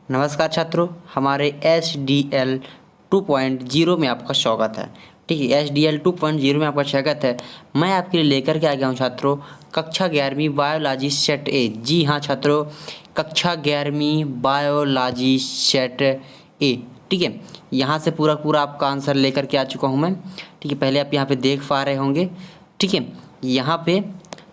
नमस्कार छात्रों, हमारे SDL 2.0 में आपका स्वागत है। ठीक है, SDL 2.0 में आपका स्वागत है। मैं आपके लिए लेकर के आ गया हूँ छात्रों कक्षा 11वीं बायोलॉजी सेट ए। जी हाँ छात्रों, कक्षा 11वीं बायोलॉजी सेट ए। ठीक है, यहाँ से पूरा पूरा आपका आंसर लेकर के आ चुका हूँ मैं। ठीक है, पहले आप यहाँ पे देख पा रहे होंगे। ठीक है, यहाँ पे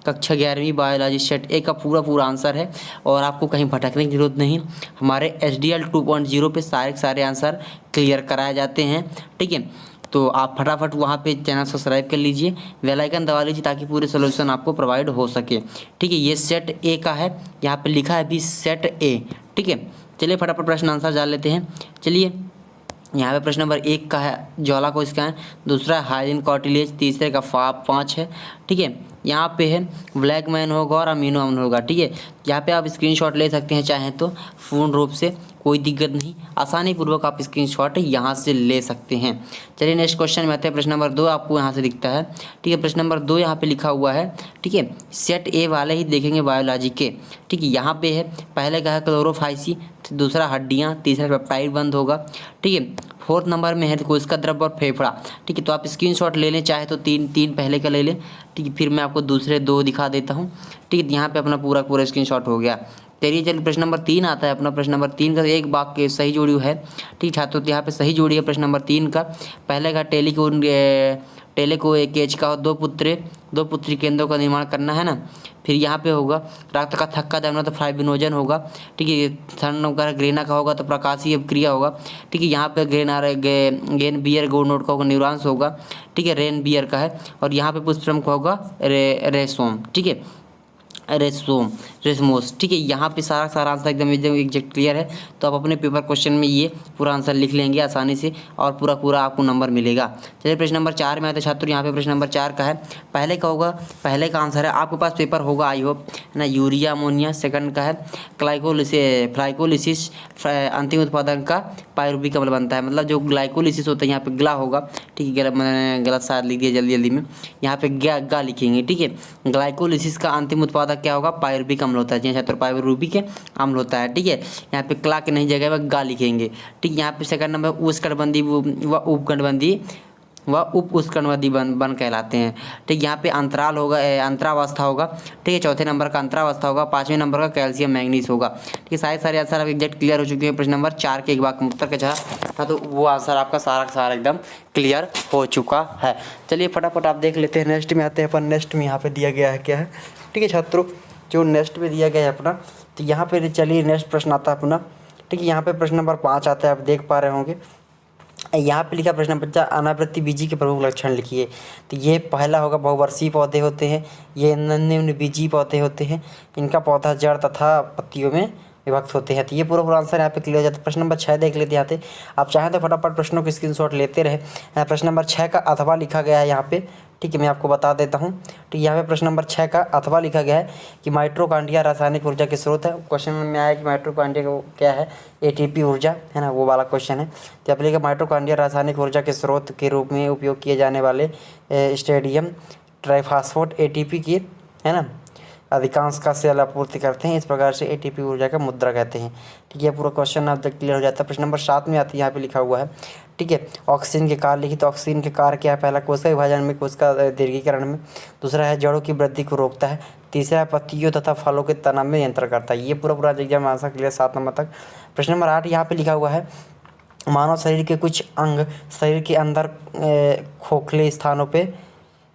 कक्षा 11वीं बायोलॉजी सेट ए का पूरा आंसर है और आपको कहीं भटकने की जरूरत नहीं। हमारे SDL 2.0 पे सारे आंसर क्लियर कराए जाते हैं। ठीक है, तो आप फटाफट वहाँ पे चैनल सब्सक्राइब कर लीजिए, बेल आइकन दबा लीजिए ताकि पूरे सोल्यूशन आपको प्रोवाइड हो सके। ठीक है, ये सेट ए का है, यहाँ पे लिखा है अभी सेट ए। ठीक है, चलिए फटाफट प्रश्न आंसर जान लेते हैं। चलिए, यहाँ पे प्रश्न नंबर 1 का है ज्वाला को इसका है, दूसरा हाइलिन कार्टिलेज, तीसरे का 5 है। ठीक है, यहाँ पे है ब्लैक मैन होगा और अमीनो अम्ल होगा। ठीक है, यहाँ पे आप स्क्रीनशॉट ले सकते हैं चाहें तो पूर्ण रूप से, कोई दिक्कत नहीं, आसानी पूर्वक आप स्क्रीनशॉट यहाँ से ले सकते हैं। चलिए नेक्स्ट क्वेश्चन में आते हैं। प्रश्न नंबर 2 आपको यहाँ से दिखता है। ठीक है, प्रश्न नंबर 2 यहाँ पे लिखा हुआ है। ठीक है, सेट ए वाले ही देखेंगे बायोलॉजी के। ठीक है, यहाँ पे है पहले का है क्लोरोफाइसी, दूसरा हड्डियाँ, तीसरा पेप्टाइड बंद होगा। ठीक है, 4th नंबर में है तो कोशिका द्रव और फेफड़ा। ठीक है, तो आप स्क्रीनशॉट ले लें चाहे तो तीन पहले का ले लें। ठीक है, फिर मैं आपको दूसरे 2 दिखा देता हूँ। ठीक है, यहाँ पे अपना पूरा स्क्रीनशॉट हो गया। चलिए प्रश्न नंबर 3 आता है अपना। प्रश्न नंबर 3 का एक वाक्य सही जोड़ी है। ठीक छात्रों, तो यहाँ पे सही जोड़ी है प्रश्न नंबर 3 का। पहले का टेलिको एक केज का 2 पुत्री केंद्रों का निर्माण करना है ना। फिर यहाँ पे होगा रक्त का थक्का जमना तो फ्लाइबिनोजन होगा। ठीक है, थर्ड नंबर ग्रेना का होगा तो प्रकाशीय क्रिया होगा। ठीक है, यहाँ पे गेन बियर गोनोड का होगा न्यूरॉन्स होगा। ठीक है, रेन बियर का है। और यहाँ पे पुष्पम का होगा रेसोम। ठीक है, रेसमोस। ठीक है, यहाँ पे सारा आंसर एकदम एग्जैक्ट क्लियर है। तो आप अपने पेपर क्वेश्चन में ये पूरा आंसर लिख लेंगे आसानी से और पूरा आपको नंबर मिलेगा। चलिए प्रश्न नंबर 4 में आते हैं छात्रों। यहाँ पे प्रश्न नंबर 4 का है, पहले का होगा, पहले का आंसर है, आपके पास पेपर होगा आई होप, है ना, यूरिया अमोनिया। सेकंड का है ग्लाइकोलिसिस, अंतिम उत्पादन का पायरुविक अम्ल बनता है। मतलब जो ग्लाइकोलिसिस होता है यहाँ पे ग्ला होगा। ठीक है, मैंने गलत शायद लिख दिया जल्दी में, यहाँ पे गा लिखेंगे। ठीक है, ग्लाइकोलिसिस का अंतिम उत्पादक क्या होगा, पायरुविक अम्ल होता है। जी छात्र, पायरुविक अम्ल होता है। ठीक है, यहाँ पे क्ला के नहीं जगह में गा लिखेंगे। ठीक, यहाँ पे सेकंड नंबर उष्णकटिबंधीय व उपकटिबंधीय व उप उष्णकटिबंधीय वन कहलाते हैं। ठीक, यहाँ पे अंतराल होगा, अंतरावस्था होगा। ठीक है, चौथे नंबर का अंतरावस्था होगा। 5वें नंबर का कैल्शियम मैंगनीज होगा। ठीक है, सारे आंसर आप एग्जैक्ट क्लियर हो चुके हैं। प्रश्न नंबर 4 के एक बार उत्तर का था तो वो आंसर आपका सारा एकदम क्लियर हो चुका है। चलिए फटाफट आप देख लेते हैं। नेक्स्ट में आते हैं अपन। नेक्स्ट में यहाँ पे दिया गया है क्या है। ठीक है छात्रों, जो नेक्स्ट में दिया गया है अपना, तो यहाँ पे चलिए नेक्स्ट प्रश्न आता है अपना। ठीक है, यहाँ पे प्रश्न नंबर 5 आता है, आप देख पा रहे होंगे। यहाँ पे लिखा प्रश्न नंबर 4, अनावृत्ति बीजी के प्रमुख लक्षण लिखिए। तो ये पहला होगा, बहुवर्षीय पौधे होते हैं, ये निम्न बीजी पौधे होते हैं, इनका पौधा जड़ तथा पत्तियों में विभक्त होते हैं। तो ये पूरा आंसर यहाँ पे क्लियर हो जाता है। प्रश्न नंबर 6 देख लेते हैं यहाँ पे। आप चाहें तो फटाफट प्रश्नों के स्क्रीनशॉट लेते रहे। प्रश्न नंबर 6 का अथवा लिखा गया है यहाँ पे। ठीक है, मैं आपको बता देता हूँ। तो यहाँ पे प्रश्न नंबर 6 का अथवा लिखा गया है कि माइटोकॉन्ड्रिया रासायनिक ऊर्जा के स्रोत है। क्वेश्चन में आया कि माइटोकॉन्ड्रिया को क्या है, ATP ऊर्जा है ना, वो वाला क्वेश्चन है। तो आप लिखा माइटोकॉन्ड्रिया रासायनिक ऊर्जा के स्रोत के रूप में उपयोग किए जाने वाले स्टेडियम ट्राइफॉस्फेट ATP की, है ना, अधिकांश का सेल आपूर्ति करते हैं। इस प्रकार से ATP ऊर्जा का मुद्रा कहते हैं। ठीक है, पूरा क्वेश्चन अब तक क्लियर हो जाता है। प्रश्न नंबर 7 में आती है, यहाँ पे लिखा हुआ है। ठीक है, ऑक्सीजन के कार्य लिखिए। तो ऑक्सीजन के कार्य क्या है, पहला कोशिका विभाजन में, कोशिका दीर्घीकरण में, दूसरा है जड़ों की वृद्धि को रोकता है, तीसरा है पत्तियों तथा फलों के तना में नियंत्रण करता है। ये पूरा एग्जाम आंसर क्लियर 7 नंबर तक। प्रश्न नंबर 8 यहाँ पे लिखा हुआ है, मानव शरीर के कुछ अंग शरीर के अंदर खोखले स्थानों पे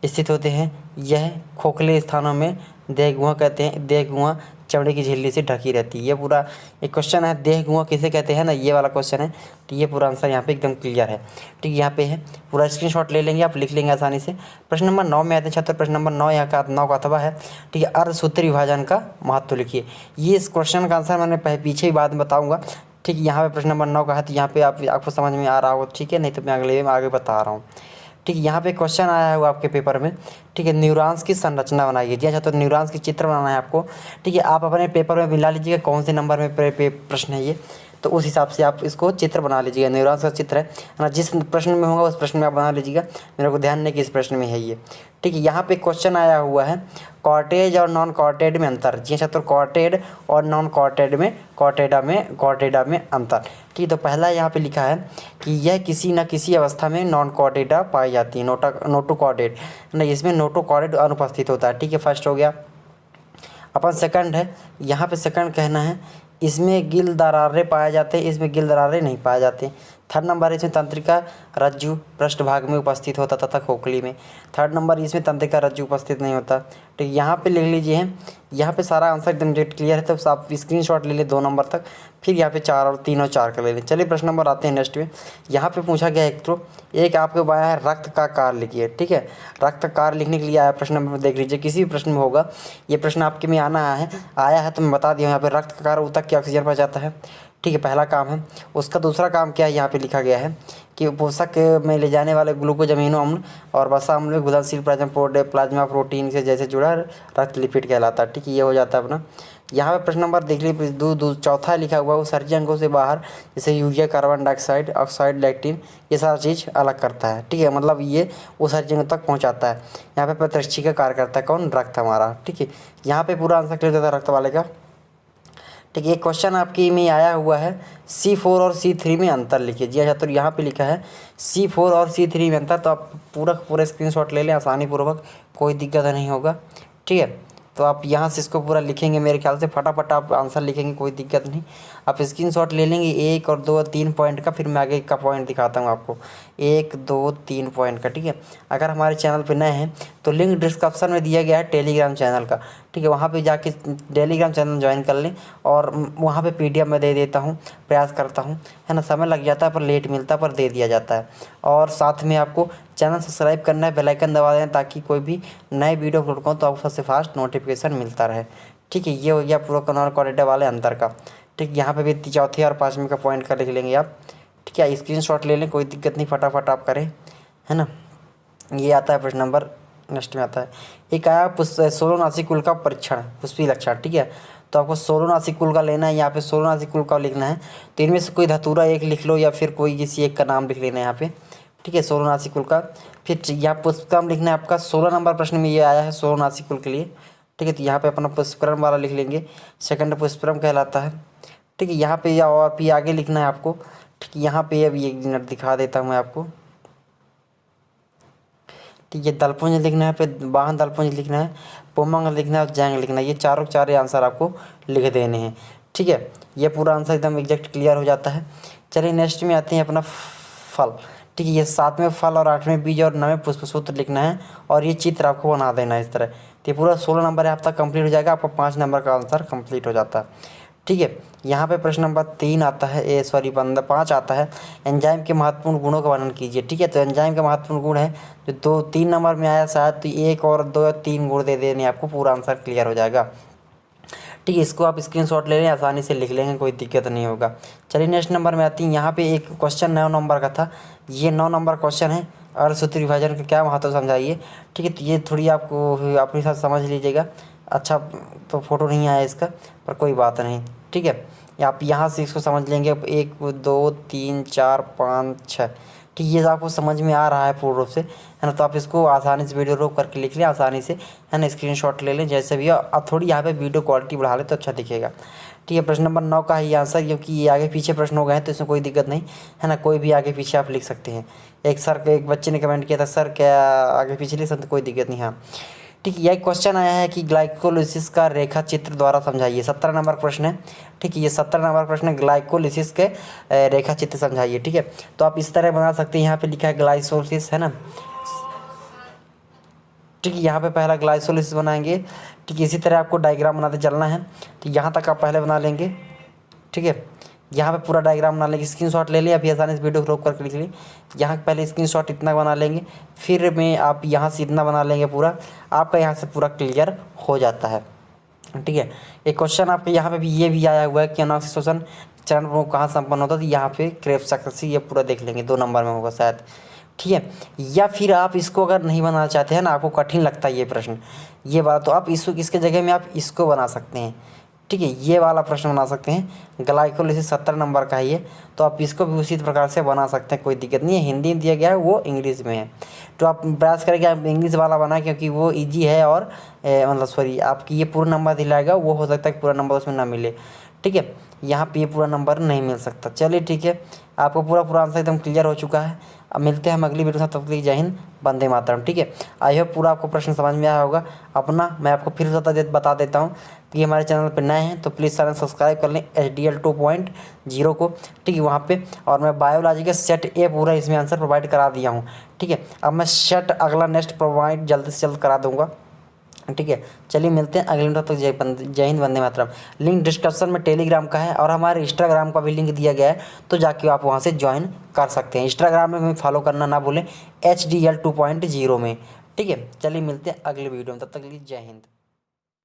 स्थित होते हैं। यह खोखले स्थानों में देहगुहा कहते हैं। देहगुहा चमड़े की झिल्ली से ढकी रहती है। ये पूरा एक क्वेश्चन है, देहगुहा किसे कहते हैं ना, ये वाला क्वेश्चन है। तो ये पूरा आंसर यहाँ पे एकदम क्लियर है। ठीक है, यहाँ पे है, पूरा स्क्रीनशॉट ले लेंगे, आप लिख लेंगे आसानी से। प्रश्न नंबर 9 में आते हैं छात्र। प्रश्न नंबर 9 यहाँ का 9 का अथवा है। ठीक है, अर्धसूत्री विभाजन का महत्व लिखिए। ये इस क्वेश्चन का आंसर मैंने पीछे ही बाद में बताऊँगा। ठीक है, यहाँ पे प्रश्न नंबर 9 का है, तो यहाँ पे आपको समझ में आ रहा हो। ठीक है, नहीं तो मैं अगले में आगे बता रहा हूँ। ठीक है, यहाँ पे क्वेश्चन आया हुआ आपके पेपर में। ठीक है, न्यूरॉन्स की संरचना बनाइए। जी अच्छा, तो न्यूरॉन्स की चित्र बनाना है आपको। ठीक है, आप अपने पेपर में मिला लीजिएगा कौन से नंबर में प्रश्न है ये। तो उस हिसाब से आप इसको चित्र बना लीजिएगा। न्यूरॉन्स का चित्र है ना, जिस प्रश्न में होगा उस प्रश्न में आप बना लीजिएगा। मेरे को ध्यान नहीं कि इस प्रश्न में है ये, ठीक है। यहाँ पे क्वेश्चन आया हुआ है कॉर्टेज और नॉन कॉर्टेड में अंतर। जी छात्रों, कॉर्टेड और नॉन कॉर्टेड में कॉर्टेडा में अंतर, ठीक है। तो पहला यहाँ पे लिखा है कि यह किसी न किसी अवस्था में नॉन कॉर्टेडा पाई जाती है, नोटो कॉर्टेड ना, इसमें नोटो कॉर्टेड अनुपस्थित होता है, ठीक है। फर्स्ट हो गया। अपन सेकंड है, यहाँ पे सेकंड कहना है इसमें गिल दरारे पाए जाते हैं, इसमें गिल दरारे नहीं पाए जाते। थर्ड नंबर इसमें तंत्रिका रज्जु पृष्ठभाग में उपस्थित होता तथा खोखली में। थर्ड नंबर इसमें तंत्रिका रज्जु उपस्थित नहीं होता, ठीक। यहाँ पे लिख लीजिए, यहाँ पे सारा आंसर एकदम डेट क्लियर है, तो आप स्क्रीनशॉट ले लें 2 नंबर तक, फिर यहाँ पे 4 और 3 और 4 का ले लें। चलिए प्रश्न नंबर आते हैं नेक्स्ट में। यहाँ पे पूछा गया एक आपके पाया है रक्त का कार्य लिखिए, ठीक है। रक्त कार्य लिखने के लिए आया प्रश्न नंबर देख लीजिए, किसी भी प्रश्न में होगा ये प्रश्न आपके में आया है तो मैं बता दिया यहाँ पे रक्त का कार्य ऊतक के ऑक्सीजन पर जाता है, ठीक है। पहला काम है। उसका दूसरा काम क्या है, यहाँ पे लिखा गया है कि पोषक में ले जाने वाले ग्लूकोज अमीनो अम्ल और वसा अम्ल में घुलनशील प्लाज्मा प्रोटीन से जैसे जुड़ा रक्त लिपिड कहलाता है, ठीक है। ये हो जाता है अपना। यहाँ पे प्रश्न नंबर देख लीजिए, चौथा लिखा हुआ है उत्सर्जक अंगों से बाहर जैसे urea, carbon dioxide, oxide, lectin, ये सारा चीज़ अलग करता है, ठीक है। मतलब ये उत्सर्जक अंगों तक पहुँचाता है। यहाँ पे प्रतिरक्षी का कार्य करता है कौन, रक्त हमारा, ठीक है। यहाँ पे पूरा आंसर क्लियर होता है रक्त वाले का, ठीक है। एक क्वेश्चन आपकी में आया हुआ है C4 और C3 में अंतर लिखिए। जी अच्छा, तो यहाँ पे लिखा है C4 और C3 में अंतर, तो आप पूरा स्क्रीनशॉट ले लें आसानी पूर्वक, कोई दिक्कत नहीं होगा, ठीक है। तो आप यहाँ से इसको पूरा लिखेंगे, मेरे ख्याल से फटाफट आप आंसर लिखेंगे, कोई दिक्कत नहीं। आप स्क्रीनशॉट ले लेंगे 1 और 2 और 3 पॉइंट का, फिर मैं आगे का पॉइंट दिखाता हूँ आपको 1 2 3 पॉइंट का, ठीक है। अगर हमारे चैनल पर नए हैं तो लिंक डिस्क्रिप्शन में दिया गया है टेलीग्राम चैनल का, ठीक है। वहाँ पे जाके टेलीग्राम चैनल ज्वाइन कर लें, और वहाँ पे PDF में दे देता हूँ, प्रयास करता हूँ, है ना। समय लग जाता है पर लेट मिलता है, पर दे दिया जाता है। और साथ में आपको चैनल सब्सक्राइब करना है, बेल आइकन दबा देना, ताकि कोई भी नए वीडियो अपलोड करूँ तो आपको सबसे फास्ट नोटिफिकेशन मिलता रहे, ठीक है। ये हो गया पूरा नॉन कॉर्टेडा वाले अंतर का, ठीक। यहाँ पे भी चौथे और 5वें का पॉइंट का लिख लेंगे आप, ठीक है। स्क्रीनशॉट ले लें, कोई दिक्कत नहीं, फटाफट आप करें, है ना। ये आता है प्रश्न नंबर नेक्स्ट में आता है। एक आया सोलोनासी कुल का परीक्षण पुष्पी लक्षण, ठीक है। तो आपको सोलोनासी कुल का लेना है, यहाँ पे सोलोनासी कुल का लिखना है, तो इनमें से कोई धतूरा एक लिख लो या फिर कोई किसी एक का नाम लिख लेना है यहाँ पे, ठीक है। सोलोनासी कुल का, फिर यहाँ पुष्पक्रम लिखना है आपका। 16 नंबर प्रश्न में ये आया है सोलोनासी कुल के लिए, ठीक है। तो यहाँ पे अपना पुष्पक्रम वाला लिख लेंगे, सेकंड पुष्पक्रम कहलाता है, ठीक है। यहाँ पे या और भी आगे लिखना है आपको, ठीक है। यहाँ पे अभी 1 मिनट दिखा देता हूँ मैं आपको, ठीक है। दलपुंज लिखना है, फिर वाहन दलपुंज लिखना है, पुमंग लिखना है और जैंग लिखना है। ये चारों चार आंसर आपको लिख देने हैं, ठीक है। ये पूरा आंसर एकदम एग्जैक्ट क्लियर हो जाता है। चलिए नेक्स्ट में आते हैं अपना फल, ठीक है। ये 7वें फल और 8वें बीज और 9वें पुष्प सूत्र लिखना है, और ये चित्र आपको बना देना है इस तरह। तो ये पूरा 16 नंबर है आपका कंप्लीट हो जाएगा, आपका 5 नंबर का आंसर कंप्लीट हो जाता है, ठीक है। यहाँ पे प्रश्न नंबर 3 आता है, 5 आता है, एंजाइम के महत्वपूर्ण गुणों का वर्णन कीजिए, ठीक है। तो एंजाइम का महत्वपूर्ण गुण है जो 2-3 नंबर में आया शायद, तो 1 और 2 या 3 गुण दे देने, आपको पूरा आंसर क्लियर हो जाएगा, ठीक है। इसको आप स्क्रीनशॉट ले लें, आसानी से लिख लेंगे, कोई दिक्कत नहीं होगा। चलिए नेक्स्ट नंबर में आती है। यहाँ पे एक क्वेश्चन 9 नंबर का था, ये 9 नंबर क्वेश्चन है, अर्धसूत्र विभाजन का क्या महत्व समझाइए, ठीक है। तो ये थोड़ी आपको अपने साथ समझ लीजिएगा। अच्छा, तो फोटो नहीं आया इसका, पर कोई बात नहीं, ठीक है। आप यहाँ से इसको समझ लेंगे, 1 2 3 4 5 6, ठीक, ये आपको समझ में आ रहा है पूर्ण रूप से, है ना। तो आप इसको आसानी से वीडियो रोक करके लिख लें आसानी से, है ना। स्क्रीनशॉट ले लें जैसे भी, आप थोड़ी यहाँ पे वीडियो क्वालिटी बढ़ा लें तो अच्छा दिखेगा, ठीक है। प्रश्न नंबर 9 का ही आंसर, क्योंकि ये आगे पीछे प्रश्न हो गए हैं तो इसमें कोई दिक्कत नहीं, है ना। कोई भी आगे पीछे आप लिख सकते हैं। एक बच्चे ने कमेंट किया था, सर क्या आगे पीछे लिख सकते, कोई दिक्कत नहीं, हाँ, ठीक है। यह क्वेश्चन आया है कि ग्लाइकोलिसिस का रेखा चित्र द्वारा समझाइए, 17 नंबर प्रश्न है, ठीक है। ये 17 नंबर प्रश्न है, ग्लाइकोलिसिस के रेखा चित्र समझाइए, ठीक है। तो आप इस तरह बना सकते हैं, यहाँ पे लिखा है ग्लाइकोलिसिस, है ना, ठीक है। यहाँ पे पहला ग्लाइकोलिसिस बनाएंगे, ठीक है। इसी तरह आपको डायग्राम बनाते चलना है, तो यहाँ तक आप पहले बना लेंगे, ठीक है। यहाँ पे पूरा डायग्राम बना लेंगे, स्क्रीनशॉट ले लें, अभी आसानी से वीडियो रोक करके लिख लें। यहाँ पहले स्क्रीनशॉट इतना बना लेंगे, फिर में आप यहाँ से इतना बना लेंगे, पूरा आपका यहाँ से पूरा क्लियर हो जाता है, ठीक है। एक क्वेश्चन आपके यहाँ पे भी ये भी आया हुआ है कि अनावश्यक शोषण चरण प्रमुख कहाँ संपन्न होता है, तो यहाँ पे क्रेप्स, ये पूरा देख लेंगे, 2 नंबर में होगा शायद, ठीक है। या फिर आप इसको अगर नहीं बनाना चाहते हैं ना, आपको कठिन लगता है ये प्रश्न, ये बात, तो आप इसके जगह में आप इसको बना सकते हैं, ठीक है, ये वाला प्रश्न बना सकते हैं। ग्लाइकोलिसिस 70 नंबर का है ये, तो आप इसको भी उसी प्रकार से बना सकते हैं, कोई दिक्कत नहीं है। हिंदी में दिया गया है, वो इंग्लिश में है, तो आप प्रयास करें कि आप इंग्लिश वाला बनाएं, क्योंकि वो ईजी है और मतलब सॉरी आपकी ये पूरा नंबर दिलाएगा, वो हो सकता है कि पूरा नंबर उसमें ना मिले। ठीक है, यहाँ पे ये पूरा नंबर नहीं मिल सकता। चलिए ठीक है, आपको पूरा आंसर एकदम क्लियर हो चुका है। अब मिलते हैं हम अगली वीडियो के साथ, तब तक के लिए जय हिंद, वंदे मातरम। ठीक है, आई होप पूरा आपको प्रश्न समझ में आया होगा। अपना मैं आपको फिर बता देता हूँ कि हमारे चैनल पर नए हैं तो प्लीज़ चैनल सब्सक्राइब कर लें HDL 2.0 को। ठीक है, वहाँ पे और मैं बायोलॉजी के सेट ए पूरा इसमें आंसर प्रोवाइड करा दिया हूँ। ठीक है, अब मैं सेट अगला नेक्स्ट प्रोवाइड जल्द से जल्द करा दूँगा। ठीक है, चलिए मिलते हैं अगले वीडियो तक। जय हिंद, वंदे मातरम। लिंक डिस्क्रिप्शन में टेलीग्राम का है और हमारे इंस्टाग्राम का भी लिंक दिया गया है, तो जाके आप वहाँ से ज्वाइन कर सकते हैं। इंस्टाग्राम में भी फॉलो करना ना भूलें HDL 2.0 में। ठीक है, चलिए मिलते हैं अगले वीडियो में, तब तक के लिए जय हिंद।